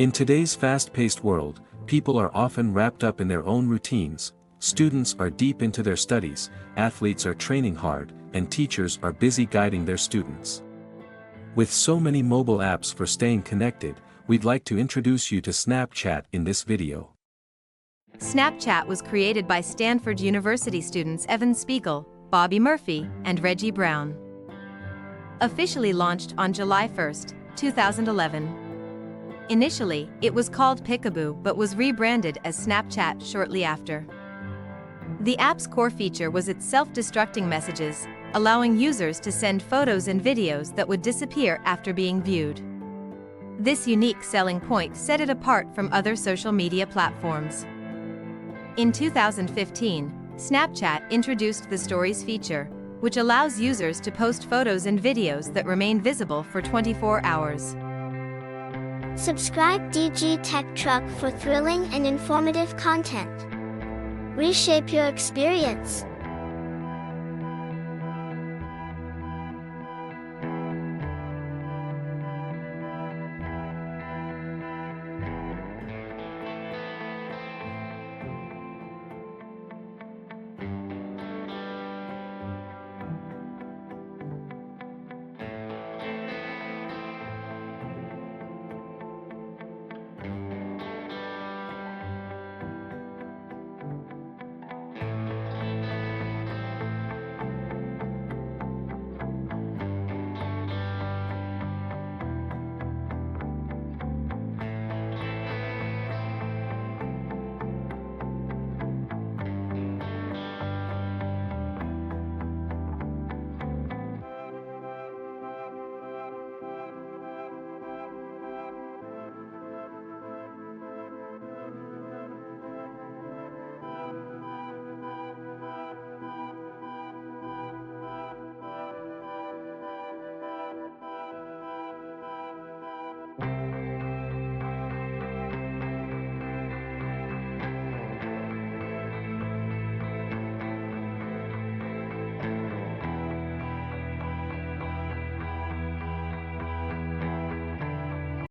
In today's fast-paced world, people are often wrapped up in their own routines, students are deep into their studies, athletes are training hard, and teachers are busy guiding their students. With so many mobile apps for staying connected, we'd like to introduce you to Snapchat in this video. Snapchat was created by Stanford University students Evan Spiegel, Bobby Murphy, and Reggie Brown. Officially launched on July 1, 2011. Initially, it was called Peekaboo but was rebranded as Snapchat shortly after. The app's core feature was its self-destructing messages, allowing users to send photos and videos that would disappear after being viewed. This unique selling point set it apart from other social media platforms. In 2015, Snapchat introduced the Stories feature, which allows users to post photos and videos that remain visible for 24 hours. Subscribe DigiTechTruck for thrilling and informative content. Reshape your experience.